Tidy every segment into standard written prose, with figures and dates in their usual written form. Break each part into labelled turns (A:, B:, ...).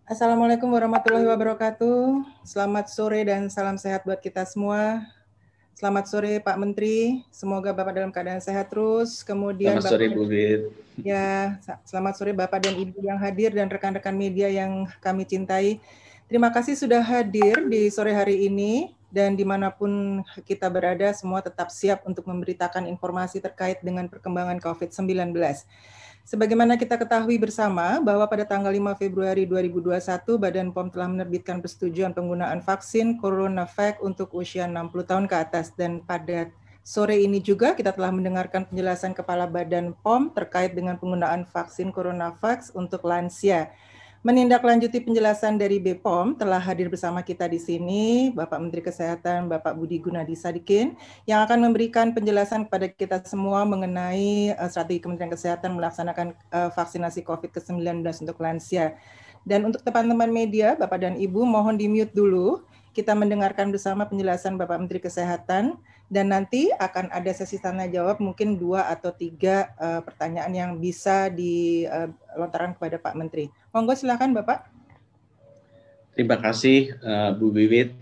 A: Assalamualaikum warahmatullahi wabarakatuh. Selamat sore dan salam sehat buat kita semua. Selamat sore Pak Menteri, semoga Bapak dalam keadaan sehat terus. Kemudian
B: Selamat sore Bu Wid.
A: Ya, selamat sore Bapak dan Ibu yang hadir dan rekan-rekan media yang kami cintai. Terima kasih sudah hadir di sore hari ini dan dimanapun kita berada semua tetap siap untuk memberitakan informasi terkait dengan perkembangan COVID-19. Sebagaimana kita ketahui bersama bahwa pada tanggal 5 Februari 2021 Badan POM telah menerbitkan persetujuan penggunaan vaksin CoronaVac untuk usia 60 tahun ke atas, dan pada sore ini juga kita telah mendengarkan penjelasan Kepala Badan POM terkait dengan penggunaan vaksin CoronaVac untuk lansia. Menindaklanjuti penjelasan dari BPOM, telah hadir bersama kita di sini Bapak Menteri Kesehatan Bapak Budi Gunadi Sadikin yang akan memberikan penjelasan kepada kita semua mengenai strategi Kementerian Kesehatan melaksanakan vaksinasi COVID-19 untuk lansia. Dan untuk teman-teman media, Bapak dan Ibu, mohon di-mute dulu. Kita mendengarkan bersama penjelasan Bapak Menteri Kesehatan, dan nanti akan ada sesi tanya jawab, mungkin 2 atau 3 pertanyaan yang bisa dilontarkan kepada Pak Menteri. Monggo silakan Bapak.
B: Terima kasih Bu Wiwit.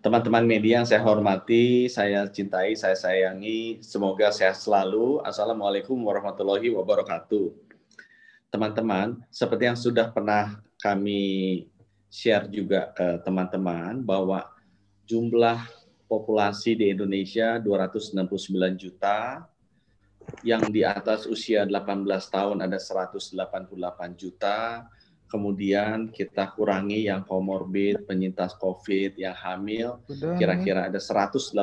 B: Teman-teman media yang saya hormati, saya cintai, saya sayangi, semoga sehat selalu. Assalamualaikum warahmatullahi wabarakatuh. Teman-teman, seperti yang sudah pernah kami share juga ke teman-teman bahwa jumlah populasi di Indonesia 269 juta, yang di atas usia 18 tahun ada 188 juta, kemudian kita kurangi yang komorbid, penyintas COVID, yang hamil, kira-kira ada 181,5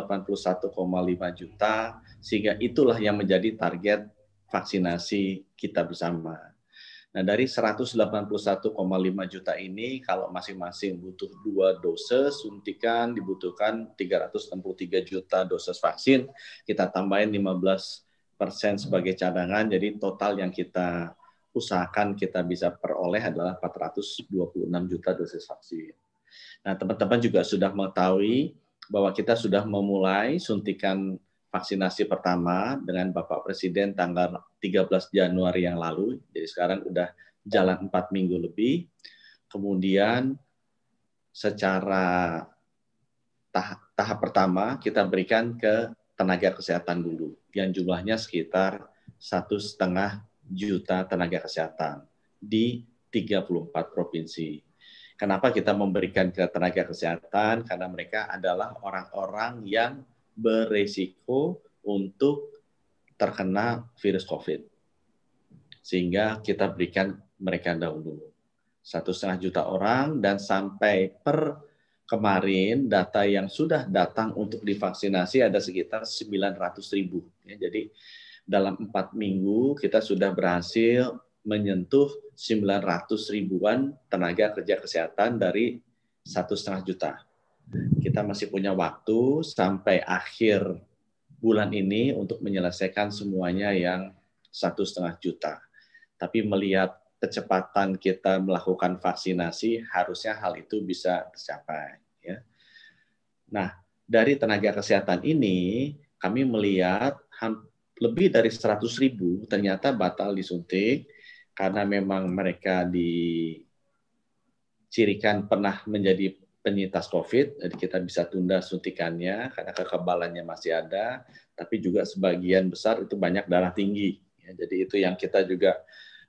B: juta, sehingga itulah yang menjadi target vaksinasi kita bersama. Nah, dari 181,5 juta ini, kalau masing-masing butuh 2 dosis suntikan, dibutuhkan 363 juta dosis vaksin, kita tambahin 15% sebagai cadangan, jadi total yang kita usahakan kita bisa peroleh adalah 426 juta dosis vaksin. Nah, teman-teman juga sudah mengetahui bahwa kita sudah memulai suntikan vaksinasi pertama dengan Bapak Presiden tanggal 13 Januari yang lalu, jadi sekarang udah jalan 4 minggu lebih. Kemudian secara tahap pertama kita berikan ke tenaga kesehatan dulu, yang jumlahnya sekitar 1,5 juta tenaga kesehatan di 34 provinsi. Kenapa kita memberikan ke tenaga kesehatan? Karena mereka adalah orang-orang yang beresiko untuk terkena virus COVID. Sehingga kita berikan mereka dahulu. 1,5 juta orang, dan sampai per kemarin data yang sudah datang untuk divaksinasi ada sekitar 900.000. Jadi dalam 4 minggu kita sudah berhasil menyentuh 900.000-an tenaga kerja kesehatan dari 1,5 juta. Kita masih punya waktu sampai akhir bulan ini untuk menyelesaikan semuanya yang 1,5 juta. Tapi melihat kecepatan kita melakukan vaksinasi, harusnya hal itu bisa tercapai. Ya. Nah, dari tenaga kesehatan ini, kami melihat lebih dari 100.000 ternyata batal disuntik, karena memang mereka dicirikan pernah menjadi penyintas COVID, jadi kita bisa tunda suntikannya karena kekebalannya masih ada, tapi juga sebagian besar itu banyak darah tinggi. Ya, jadi itu yang kita juga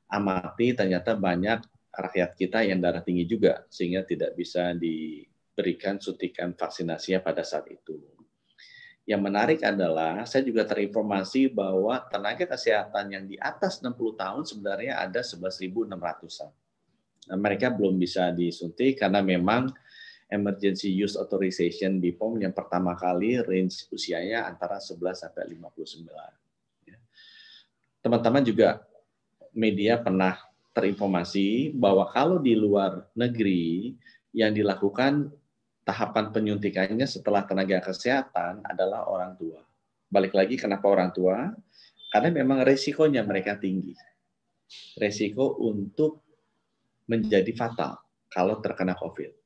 B: amati, ternyata banyak rakyat kita yang darah tinggi juga, sehingga tidak bisa diberikan suntikan vaksinasinya pada saat itu. Yang menarik adalah, saya juga terinformasi bahwa tenaga kesehatan yang di atas 60 tahun sebenarnya ada 11.600-an. Nah, mereka belum bisa disuntik karena memang emergency use authorization BPOM yang pertama kali range usianya antara 11 sampai 59. Teman-teman juga media pernah terinformasi bahwa kalau di luar negeri yang dilakukan tahapan penyuntikannya setelah tenaga kesehatan adalah orang tua. Balik lagi, kenapa orang tua? Karena memang resikonya mereka tinggi. Resiko untuk menjadi fatal kalau terkena COVID.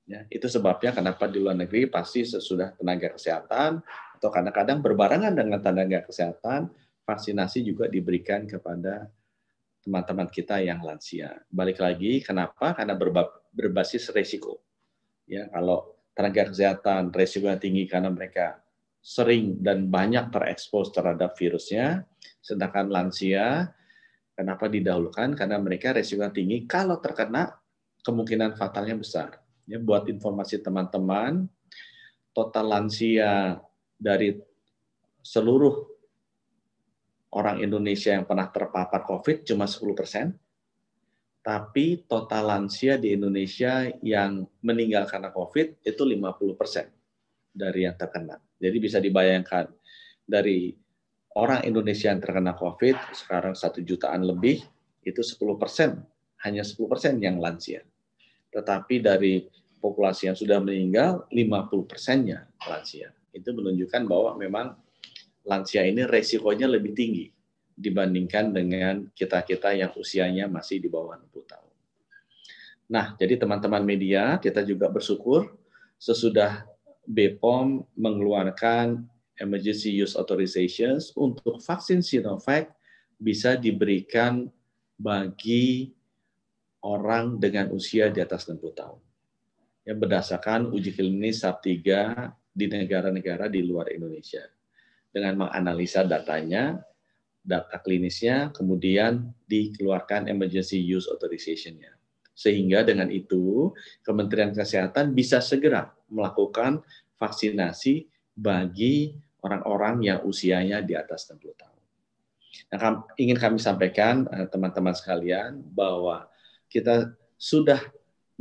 B: Ya, itu sebabnya kenapa di luar negeri pasti sesudah tenaga kesehatan atau kadang-kadang berbarengan dengan tenaga kesehatan, vaksinasi juga diberikan kepada teman-teman kita yang lansia. Balik lagi, kenapa? Karena berbasis resiko. Ya, kalau tenaga kesehatan resikonya tinggi karena mereka sering dan banyak terekspos terhadap virusnya, sedangkan lansia kenapa didahulukan? Karena mereka resikonya tinggi, kalau terkena kemungkinan fatalnya besar. Ya, buat informasi teman-teman, total lansia dari seluruh orang Indonesia yang pernah terpapar COVID cuma 10%, tapi total lansia di Indonesia yang meninggal karena COVID itu 50% dari yang terkena. Jadi bisa dibayangkan, dari orang Indonesia yang terkena COVID, sekarang 1 jutaan lebih, itu 10%, hanya 10% yang lansia. Tetapi dari populasi yang sudah meninggal, 50%-nya lansia. Itu menunjukkan bahwa memang lansia ini resikonya lebih tinggi dibandingkan dengan kita-kita yang usianya masih di bawah 60 tahun. Nah, jadi teman-teman media, kita juga bersyukur sesudah BPOM mengeluarkan Emergency Use Authorizations untuk vaksin Sinovac bisa diberikan bagi orang dengan usia di atas 60 tahun. Yang berdasarkan uji klinis tahap 3 di negara-negara di luar Indonesia. Dengan menganalisa datanya, data klinisnya, kemudian dikeluarkan emergency use authorization-nya. Sehingga dengan itu, Kementerian Kesehatan bisa segera melakukan vaksinasi bagi orang-orang yang usianya di atas 60 tahun. Nah, ingin kami sampaikan, teman-teman sekalian, bahwa kita sudah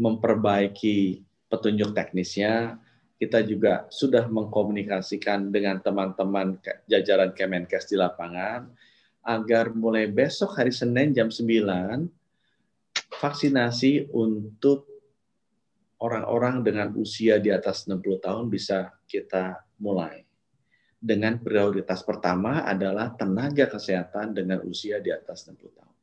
B: memperbaiki petunjuk teknisnya, kita juga sudah mengkomunikasikan dengan teman-teman jajaran Kemenkes di lapangan, agar mulai besok hari Senin jam 9, vaksinasi untuk orang-orang dengan usia di atas 60 tahun bisa kita mulai. Dengan prioritas pertama adalah tenaga kesehatan dengan usia di atas 60 tahun.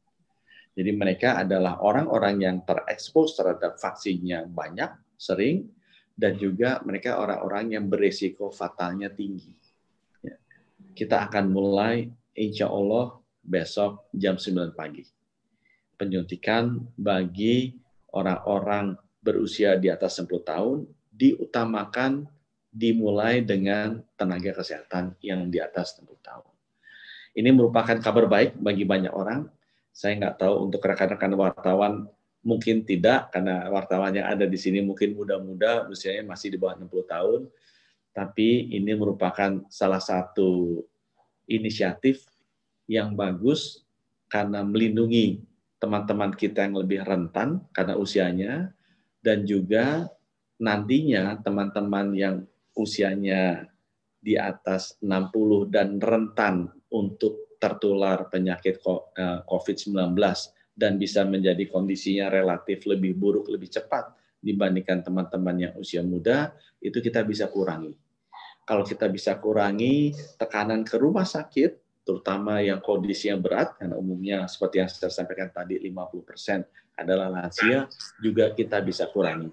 B: Jadi mereka adalah orang-orang yang terekspos terhadap vaksinnya banyak, sering, dan juga mereka orang-orang yang berisiko fatalnya tinggi. Ya. Kita akan mulai insya Allah besok jam 9 pagi. Penyuntikan bagi orang-orang berusia di atas 60 tahun diutamakan dimulai dengan tenaga kesehatan yang di atas 60 tahun. Ini merupakan kabar baik bagi banyak orang. Saya nggak tahu untuk rekan-rekan wartawan mungkin tidak, karena wartawan yang ada di sini mungkin muda-muda, usianya masih di bawah 60 tahun. Tapi ini merupakan salah satu inisiatif yang bagus karena melindungi teman-teman kita yang lebih rentan karena usianya, dan juga nantinya teman-teman yang usianya di atas 60 dan rentan untuk tertular penyakit COVID-19 dan bisa menjadi kondisinya relatif lebih buruk, lebih cepat dibandingkan teman-teman yang usia muda, itu kita bisa kurangi. Kalau kita bisa kurangi tekanan ke rumah sakit, terutama yang kondisinya berat, karena umumnya seperti yang saya sampaikan tadi 50% adalah lansia, juga kita bisa kurangi.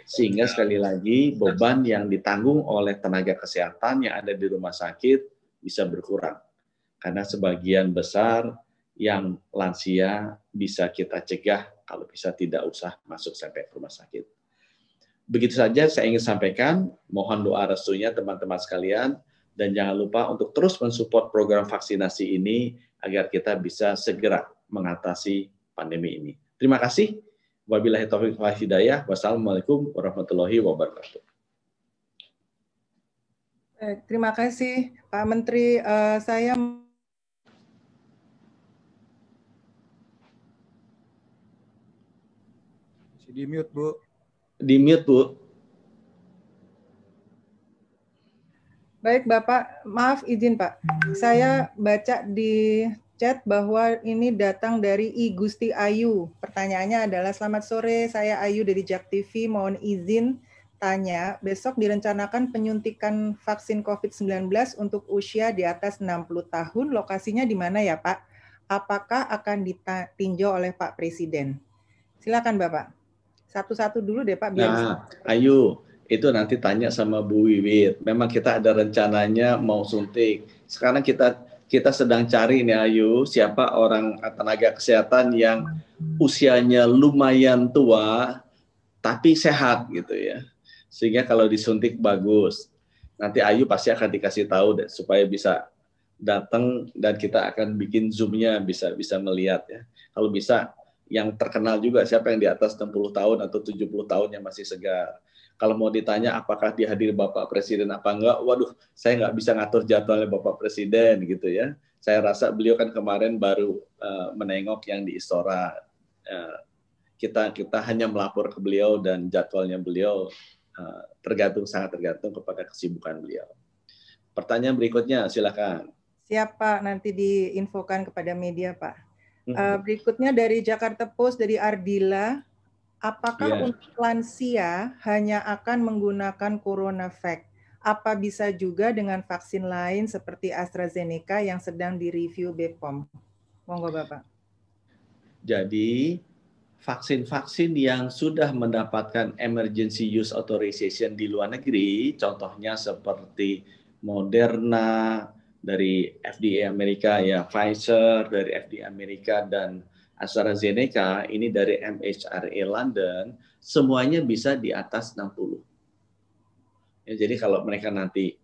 B: Sehingga sekali lagi beban yang ditanggung oleh tenaga kesehatan yang ada di rumah sakit bisa berkurang. Karena sebagian besar yang lansia bisa kita cegah kalau bisa tidak usah masuk sampai ke rumah sakit. Begitu saja saya ingin sampaikan, mohon doa restunya teman-teman sekalian, dan jangan lupa untuk terus mensupport program vaksinasi ini agar kita bisa segera mengatasi pandemi ini. Terima kasih. Wabillahi taufiq wal hidayah. Wassalamualaikum warahmatullahi wabarakatuh.
A: Terima kasih Pak Menteri. Saya
C: di mute, Bu.
B: Di mute, Bu.
A: Baik, Bapak. Maaf izin, Pak. Saya baca di chat bahwa ini datang dari I Gusti Ayu. Pertanyaannya adalah, selamat sore, saya Ayu dari Jak TV, mohon izin tanya, besok direncanakan penyuntikan vaksin COVID-19 untuk usia di atas 60 tahun, lokasinya di mana ya, Pak? Apakah akan ditinjau oleh Pak Presiden? Silakan, Bapak. Satu-satu dulu deh, Pak. Biar
B: nah, Ayu, itu nanti tanya sama Bu Wiwit. Memang kita ada rencananya mau suntik. Sekarang kita kita sedang cari nih Ayu, siapa orang tenaga kesehatan yang usianya lumayan tua tapi sehat gitu ya. Sehingga kalau disuntik bagus. Nanti Ayu pasti akan dikasih tahu deh supaya bisa datang dan kita akan bikin zoom-nya bisa bisa melihat ya. Kalau bisa yang terkenal juga siapa yang di atas 60 tahun atau 70 tahun yang masih segar. Kalau mau ditanya apakah dihadir Bapak Presiden apa enggak, waduh saya nggak bisa ngatur jadwalnya Bapak Presiden gitu ya. Saya rasa beliau kan kemarin baru menengok yang di Istora. Kita hanya melapor ke beliau dan jadwalnya beliau sangat tergantung kepada kesibukan beliau. Pertanyaan berikutnya silakan.
A: Siapa nanti diinfokan kepada media, Pak. Berikutnya dari Jakarta Post, dari Ardila, apakah untuk lansia hanya akan menggunakan CoronaVac? Apa bisa juga dengan vaksin lain seperti AstraZeneca yang sedang direview BPOM? Monggo Bapak.
B: Jadi vaksin-vaksin yang sudah mendapatkan emergency use authorization di luar negeri, contohnya seperti Moderna dari FDA Amerika, ya Pfizer dari FDA Amerika dan AstraZeneca ini dari MHRA London, semuanya bisa di atas 60. Ya, jadi kalau mereka nanti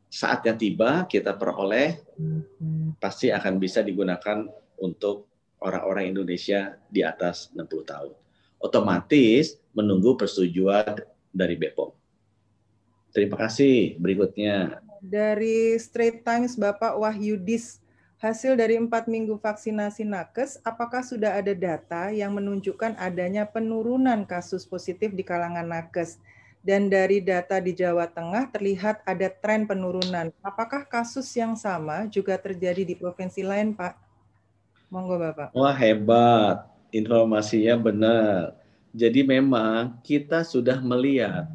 B: saatnya tiba kita peroleh, pasti akan bisa digunakan untuk orang-orang Indonesia di atas 60 tahun. Otomatis menunggu persetujuan dari BPOM. Terima kasih. Berikutnya.
A: Dari Straits Times, Bapak Wahyudis, hasil dari 4 minggu vaksinasi nakes, apakah sudah ada data yang menunjukkan adanya penurunan kasus positif di kalangan nakes? Dan dari data di Jawa Tengah terlihat ada tren penurunan. Apakah kasus yang sama juga terjadi di provinsi lain, Pak? Monggo, Bapak.
B: Wah, hebat. Informasinya benar. Jadi memang kita sudah melihat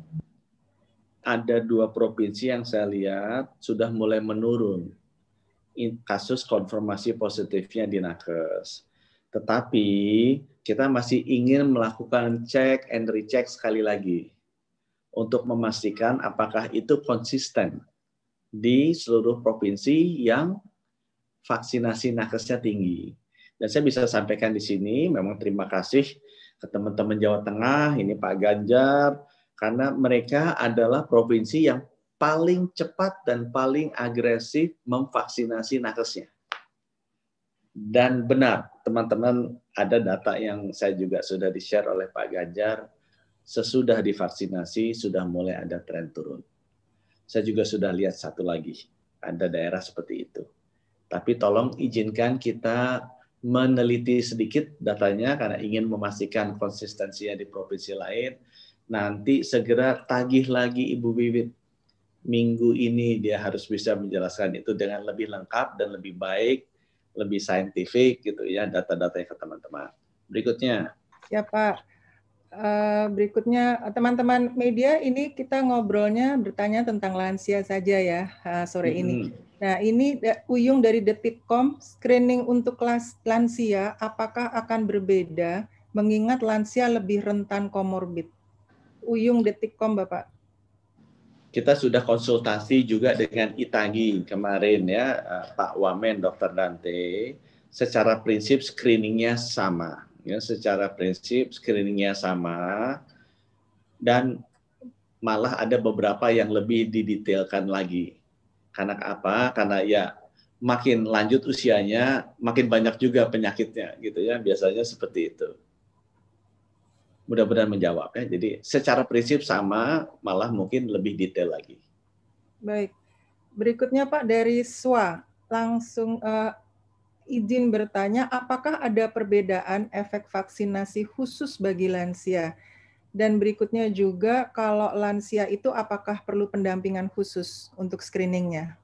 B: ada 2 provinsi yang saya lihat sudah mulai menurun kasus konfirmasi positifnya di nakes. Tetapi kita masih ingin melakukan cek and recheck sekali lagi untuk memastikan apakah itu konsisten di seluruh provinsi yang vaksinasi nakesnya tinggi. Dan saya bisa sampaikan di sini, memang terima kasih ke teman-teman Jawa Tengah, ini Pak Ganjar, karena mereka adalah provinsi yang paling cepat dan paling agresif memvaksinasi nakesnya. Dan benar, teman-teman, ada data yang saya juga sudah di-share oleh Pak Ganjar, sesudah divaksinasi sudah mulai ada tren turun. Saya juga sudah lihat satu lagi, ada daerah seperti itu. Tapi tolong izinkan kita meneliti sedikit datanya karena ingin memastikan konsistensinya di provinsi lain. Nanti segera tagih lagi Ibu Wiwit. Minggu ini dia harus bisa menjelaskan itu dengan lebih lengkap dan lebih baik, lebih saintifik gitu ya data-datanya ke teman-teman. Berikutnya.
A: Ya Pak. Berikutnya teman-teman media, ini kita ngobrolnya bertanya tentang lansia saja ya sore ini. Nah ini Uyung dari Detikcom, screening untuk lansia apakah akan berbeda mengingat lansia lebih rentan komorbid? Uyung Detikcom Bapak.
B: Kita sudah konsultasi juga dengan ITAGI kemarin ya, Pak Wamen, Dr. Dante, secara prinsip screeningnya sama. Ya, secara prinsip screeningnya sama, dan malah ada beberapa yang lebih didetailkan lagi. Karena apa? Karena ya makin lanjut usianya, makin banyak juga penyakitnya, gitu ya. Biasanya seperti itu. Mudah-mudahan menjawab ya. Jadi secara prinsip sama, malah mungkin lebih detail lagi.
A: Baik. Berikutnya Pak dari SWA, langsung izin bertanya, apakah ada perbedaan efek vaksinasi khusus bagi lansia? Dan berikutnya juga, kalau lansia itu apakah perlu pendampingan khusus untuk screeningnya?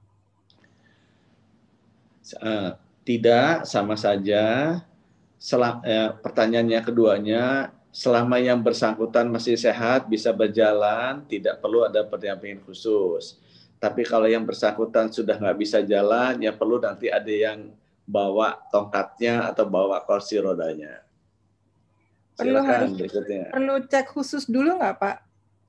B: Tidak, sama saja. Pertanyaannya keduanya, selama yang bersangkutan masih sehat, bisa berjalan, tidak perlu ada pendampingan khusus. Tapi kalau yang bersangkutan sudah nggak bisa jalan, ya perlu nanti ada yang bawa tongkatnya atau bawa kursi rodanya. Silakan berikutnya.
A: Perlu cek khusus dulu nggak Pak?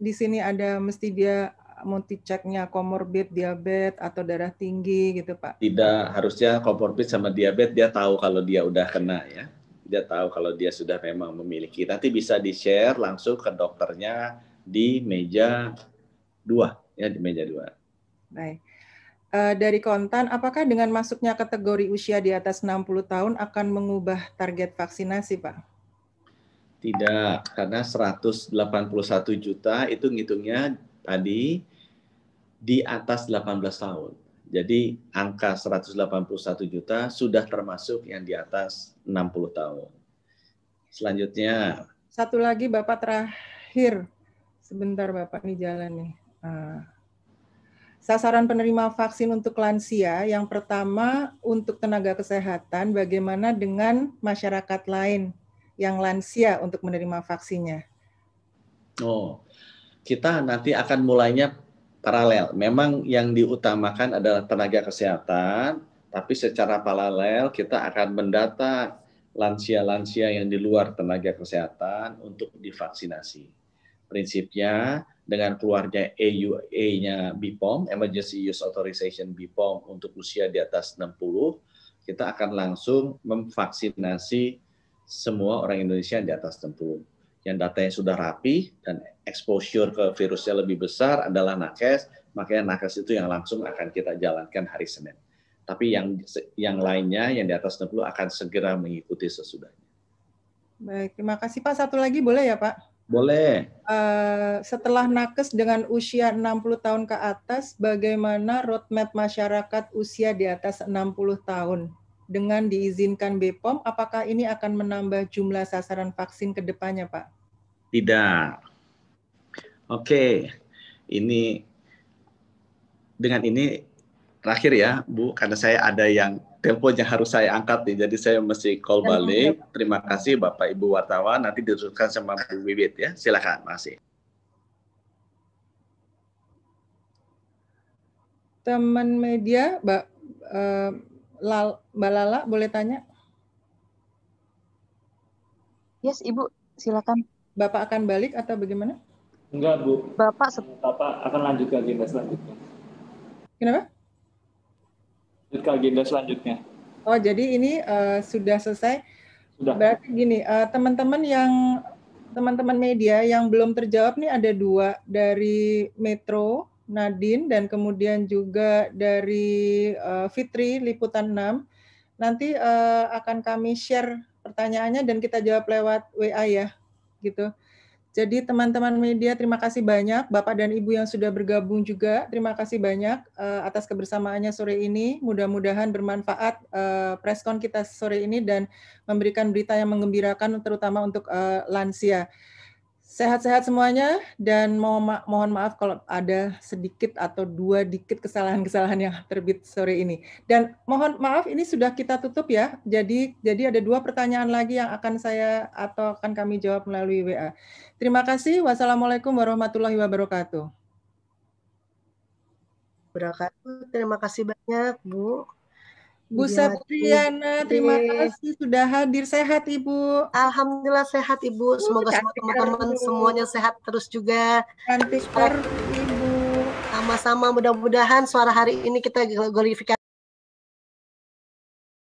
A: Di sini ada mesti dia multi checknya komorbid, diabetes atau darah tinggi gitu Pak?
B: Tidak, harusnya komorbid sama diabetes dia tahu kalau dia udah kena ya. Dia tahu kalau dia sudah memang memiliki. Nanti bisa di-share langsung ke dokternya di meja 2 ya, di meja 2.
A: Baik. Dari kontan, apakah dengan masuknya kategori usia di atas 60 tahun akan mengubah target vaksinasi, Pak?
B: Tidak, karena 181 juta itu ngitungnya tadi di atas 18 tahun. Jadi angka 181 juta sudah termasuk yang di atas 60 tahun. Selanjutnya.
A: Satu lagi Bapak terakhir. Sebentar Bapak, ini jalan nih. Sasaran penerima vaksin untuk lansia, yang pertama untuk tenaga kesehatan, bagaimana dengan masyarakat lain yang lansia untuk menerima vaksinnya?
B: Oh, kita nanti akan mulainya paralel. Memang yang diutamakan adalah tenaga kesehatan, tapi secara paralel kita akan mendata lansia-lansia yang di luar tenaga kesehatan untuk divaksinasi. Prinsipnya dengan keluarnya EUA-nya BPOM, Emergency Use Authorization BPOM untuk usia di atas 60, kita akan langsung memvaksinasi semua orang Indonesia di atas 60. Yang datanya sudah rapi dan exposure ke virusnya lebih besar adalah nakes, makanya nakes itu yang langsung akan kita jalankan hari Senin. Tapi yang lainnya yang di atas 60 akan segera mengikuti sesudahnya.
A: Baik, terima kasih Pak. Satu lagi boleh ya Pak?
B: Boleh.
A: Setelah nakes dengan usia 60 tahun ke atas, bagaimana roadmap masyarakat usia di atas 60 tahun? Dengan diizinkan BPOM, apakah ini akan menambah jumlah sasaran vaksin ke depannya, Pak?
B: Tidak. Oke, ini dengan ini terakhir ya, Bu, karena saya ada yang telepon yang harus saya angkat nih, jadi saya mesti call balik. Terima kasih Bapak Ibu wartawan, nanti diteruskan sama Bu Wiwit ya. Silakan, masih.
A: Teman media, Mbak Lala, boleh tanya?
C: Yes, Ibu, silakan.
A: Bapak akan balik atau bagaimana?
D: Enggak, Bu.
C: Bapak
D: akan lanjut ke agenda selanjutnya.
A: Kenapa?
D: Lanjut ke agenda selanjutnya.
A: Oh, jadi ini sudah selesai?
D: Sudah.
A: Berarti gini, teman-teman media yang belum terjawab nih ada 2 dari Metro, Nadine, dan kemudian juga dari Fitri, Liputan 6. Nanti akan kami share pertanyaannya dan kita jawab lewat WA ya, gitu. Jadi teman-teman media, terima kasih banyak. Bapak dan Ibu yang sudah bergabung juga, terima kasih banyak atas kebersamaannya sore ini. Mudah-mudahan bermanfaat preskon kita sore ini dan memberikan berita yang menggembirakan, terutama untuk lansia. Sehat-sehat semuanya, dan mohon maaf kalau ada sedikit atau 2 dikit kesalahan-kesalahan yang terbit sore ini. Dan mohon maaf, ini sudah kita tutup ya. Jadi ada 2 pertanyaan lagi yang akan kami jawab melalui WA. Terima kasih. Wassalamualaikum warahmatullahi wabarakatuh.
E: Terima kasih banyak, Bu.
A: Bu Septriana, terima kasih sudah hadir. Sehat, Ibu?
E: Alhamdulillah sehat, Ibu. Semoga semua teman-teman semuanya sehat terus juga.
A: Cantik sekali, Ibu.
E: Sama-sama, mudah-mudahan suara hari ini kita glorifikasi